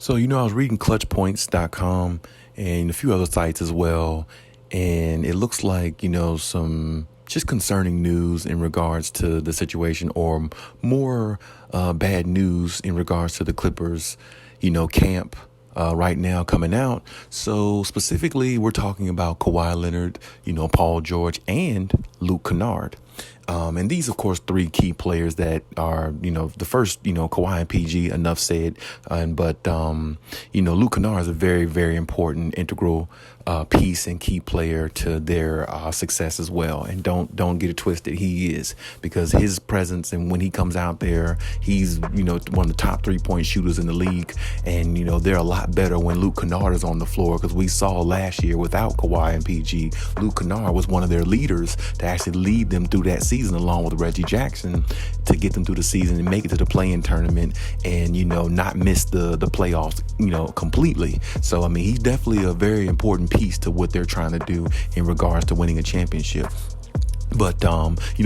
So, I was reading clutchpoints.com and a few other sites as well. And it looks like, some just concerning news in regards to the situation, or more bad news in regards to the Clippers, camp right now coming out. So specifically, we're talking about Kawhi Leonard, Paul George, and Luke Kennard. And these, of course, three key players that are, the first, Kawhi and PG, enough said. But Luke Kennard is a very, very important, integral piece and key player to their success as well. And don't get it twisted. He is, because his presence, and when he comes out there, he's, one of the top 3-point shooters in the league. And, they're a lot better when Luke Kennard is on the floor, because we saw last year without Kawhi and PG, Luke Kennard was one of their leaders to actually lead them through that season, along with Reggie Jackson, to get them through the season and make it to the play-in tournament and, not miss the playoffs, completely. So, he's definitely a very important piece to what they're trying to do in regards to winning a championship. But,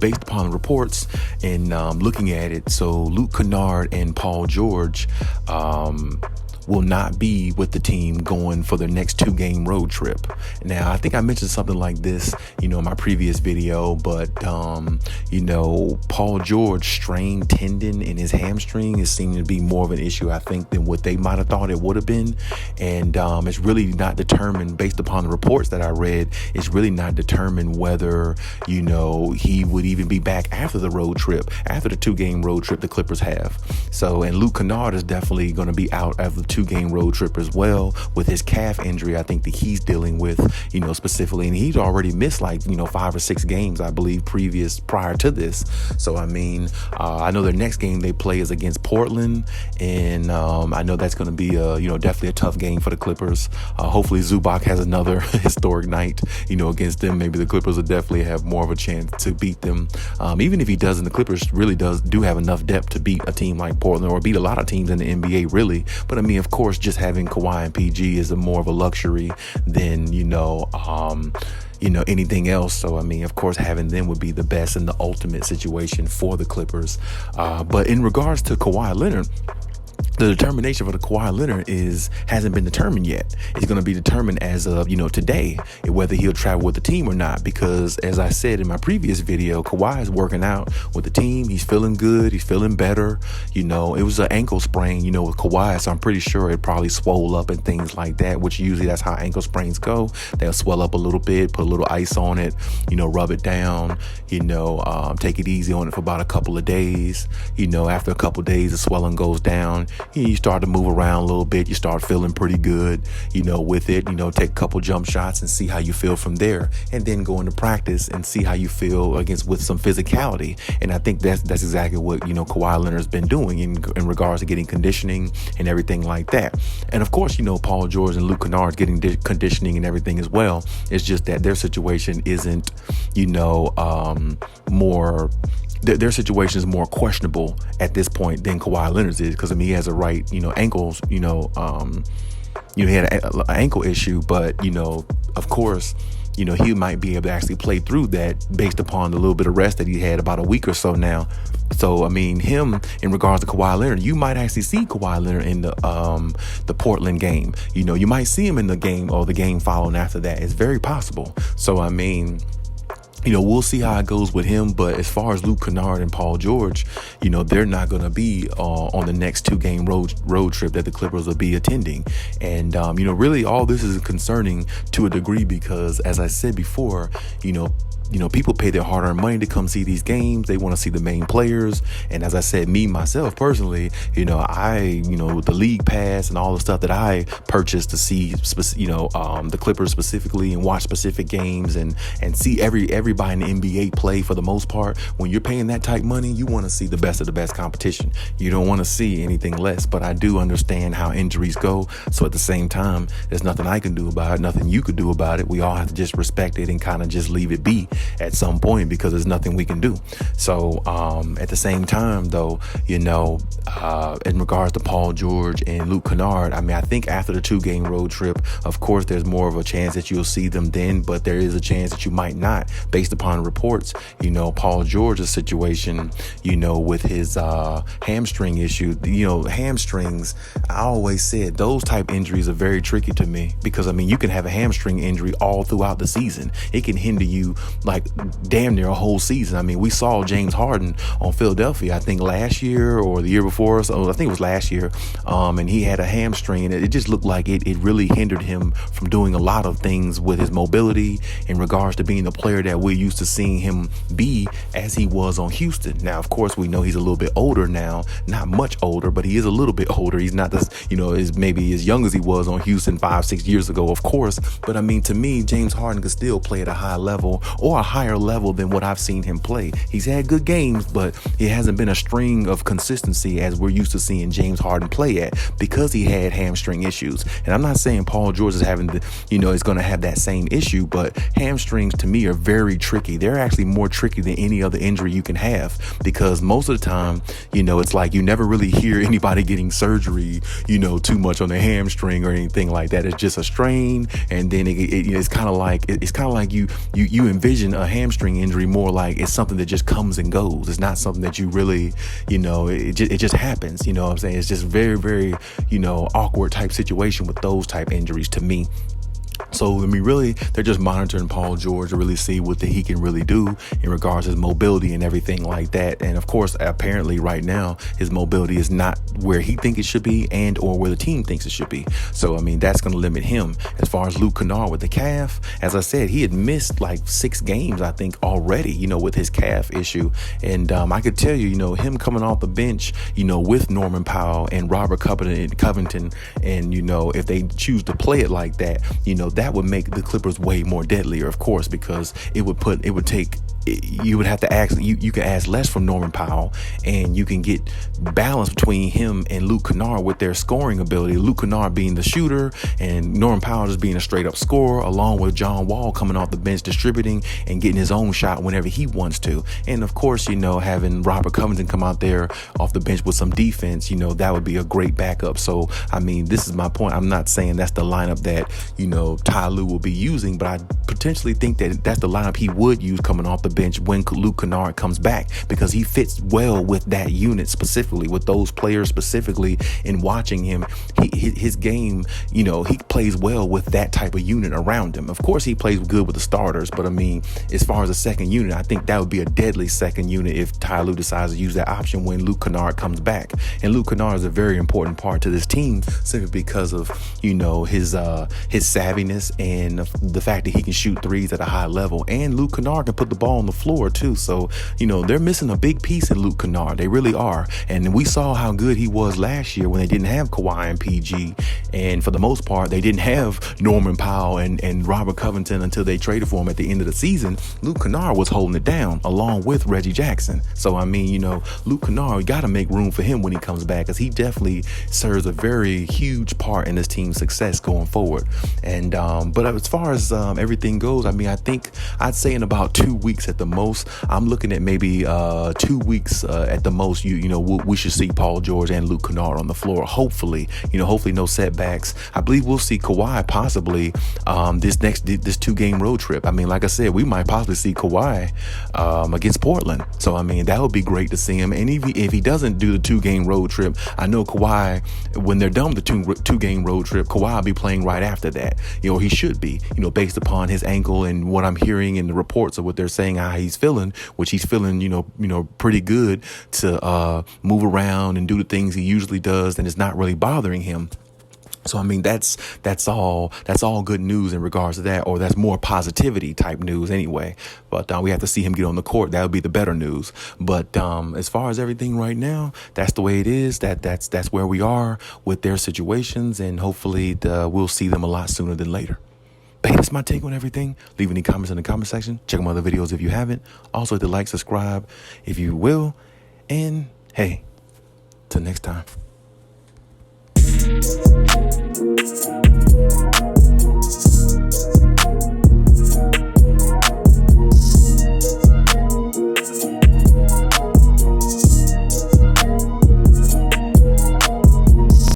based upon the reports and looking at it, so Luke Kennard and Paul George will not be with the team going for their next 2-game road trip. Now, I think I mentioned something like this, in my previous video, but, Paul George strained tendon in his hamstring is seeming to be more of an issue, I think, than what they might have thought it would have been. And it's really not determined, based upon the reports that I read, it's really not determined whether, he would even be back after the road trip, after the 2-game road trip the Clippers have. So, and Luke Kennard is definitely going to be out after the 2-game road trip as well, with his calf injury, I think, that he's dealing with, specifically. And he's already missed 5 or 6 games, I believe, prior to this. So, I know their next game they play is against Portland. And I know that's going to be, definitely a tough game for the Clippers. Hopefully Zubac has another historic night, against them. Maybe the Clippers will definitely have more of a chance to beat them. Even if he doesn't, the Clippers really do have enough depth to beat a team like Portland, or beat a lot of teams in the NBA, really. But of course, just having Kawhi and PG is more of a luxury than, anything else. So, of course, having them would be the best and the ultimate situation for the Clippers. But in regards to Kawhi Leonard, the determination for the Kawhi Leonard hasn't been determined yet. It's going to be determined as of, today, whether he'll travel with the team or not. Because as I said in my previous video, Kawhi is working out with the team. He's feeling good. He's feeling better. It was an ankle sprain, with Kawhi. So I'm pretty sure it probably swole up and things like that, which usually that's how ankle sprains go. They'll swell up a little bit, put a little ice on it, rub it down, take it easy on it for about a couple of days. After a couple of days, the swelling goes down. You start to move around a little bit. You start feeling pretty good, with it. Take a couple jump shots and see how you feel from there, and then go into practice and see how you feel with some physicality. And I think that's exactly what Kawhi Leonard's been doing in regards to getting conditioning and everything like that. And of course, Paul George and Luke Kennard getting conditioning and everything as well. It's just that their situation isn't, more. Their situation is more questionable at this point than Kawhi Leonard's is, because he has a right, ankles, he had an ankle issue, but of course, he might be able to actually play through that based upon the little bit of rest that he had about a week or so now. So, him, in regards to Kawhi Leonard, you might actually see Kawhi Leonard in the Portland game. You might see him in the game or the game following after that. It's very possible. So, we'll see how it goes with him. But as far as Luke Kennard and Paul George, they're not going to be on the next 2-game road trip that the Clippers will be attending. And, really all this is concerning to a degree, because as I said before, people pay their hard-earned money to come see these games. They want to see the main players. And as I said, myself personally, with the league pass and all the stuff that I purchased to see, the Clippers specifically, and watch specific games and see everybody in the NBA play for the most part. When you're paying that type money, you want to see the best of the best competition. You don't want to see anything less. But I do understand how injuries go. So at the same time, there's nothing I can do about it, nothing you could do about it. We all have to just respect it and kind of just leave it be at some point, because there's nothing we can do. So at the same time, though, in regards to Paul George and Luke Kennard, I mean, I think after the 2-game road trip, of course, there's more of a chance that you'll see them then, but there is a chance that you might not, based upon reports. Paul George's situation, with his hamstring issue, hamstrings, I always said those type injuries are very tricky to me because, I mean, you can have a hamstring injury all throughout the season. It can hinder you like damn near a whole season. I mean, we saw James Harden on Philadelphia, I think last year or the year before, so I think it was last year, and he had a hamstring, and it just looked like it really hindered him from doing a lot of things with his mobility in regards to being the player that we're used to seeing him be as he was on Houston. Now, of course, we know he's a little bit older now, not much older, but he is a little bit older. He's not as maybe as young as he was on Houston 5-6 years ago, of course. But I mean, to me, James Harden could still play at a high level or a higher level than what I've seen him play. He's had good games, but it hasn't been a string of consistency as we're used to seeing James Harden play at because he had hamstring issues. And I'm not saying Paul George is having is going to have that same issue, but hamstrings to me are very tricky. They're actually more tricky than any other injury you can have because most of the time, it's like you never really hear anybody getting surgery, too much on the hamstring or anything like that. It's just a strain, and then it's kind of like you envision a hamstring injury more like it's something that just comes and goes. It's not something that you really, it just happens. You know what I'm saying? It's just very, very, awkward type situation with those type injuries to me. So, I mean, really, they're just monitoring Paul George to really see what he can really do in regards to his mobility and everything like that. And of course, apparently right now, his mobility is not where he thinks it should be and or where the team thinks it should be. So, I mean, that's going to limit him. As far as Luke Kennard with the calf, as I said, he had missed like 6 games, I think, already, with his calf issue. And I could tell you, him coming off the bench, with Norman Powell and Robert Covington, and, if they choose to play it like that, that would make the Clippers way more deadlier, of course, because you would have to ask, you can ask less from Norman Powell, and you can get balance between him and Luke Kennard with their scoring ability. Luke Kennard being the shooter and Norman Powell just being a straight up scorer, along with John Wall coming off the bench distributing and getting his own shot whenever he wants to. And of course, having Robert Covington come out there off the bench with some defense, that would be a great backup. So, I mean, this is my point. I'm not saying that's the lineup that, Ty Lue will be using, but I potentially think that that's the lineup he would use coming off the bench when Luke Kennard comes back, because he fits well with that unit specifically, with those players specifically. In watching him, his game, he plays well with that type of unit around him. Of course, he plays good with the starters, but I mean, as far as a second unit, I think that would be a deadly second unit if Ty Lue decides to use that option when Luke Kennard comes back. And Luke Kennard is a very important part to this team simply because of, his savviness and the fact that he can shoot threes at a high level, and Luke Kennard can put the ball on the floor too. So, they're missing a big piece in Luke Kennard. They really are. And we saw how good he was last year when they didn't have Kawhi and PG. And for the most part, they didn't have Norman Powell and Robert Covington until they traded for him at the end of the season. Luke Kennard was holding it down along with Reggie Jackson. So, I mean, Luke Kennard, you got to make room for him when he comes back, because he definitely serves a very huge part in this team's success going forward. And, but as far as everything goes, I mean, I think I'd say in about 2 weeks at the most. I'm looking at maybe 2 weeks at the most. We should see Paul George and Luke Kennard on the floor. Hopefully no setbacks. I believe we'll see Kawhi possibly this 2-game road trip. I mean, like I said, we might possibly see Kawhi against Portland. So I mean, that would be great to see him. And if he doesn't do the 2-game road trip, I know Kawhi, when they're done with the 2-game road trip, Kawhi will be playing right after that. He should be, based upon his ankle and what I'm hearing in the reports of what they're saying, how he's feeling, which he's feeling, pretty good to move around and do the things he usually does, and it's not really bothering him. So, I mean, that's all good news in regards to that, or that's more positivity type news anyway. But we have to see him get on the court. That would be the better news. But as far as everything right now, that's the way it is. That's where we are with their situations, and hopefully we'll see them a lot sooner than later. But hey, that's my take on everything. Leave any comments in the comment section. Check my other videos if you haven't. Also, hit the like, subscribe if you will. And hey, till next time.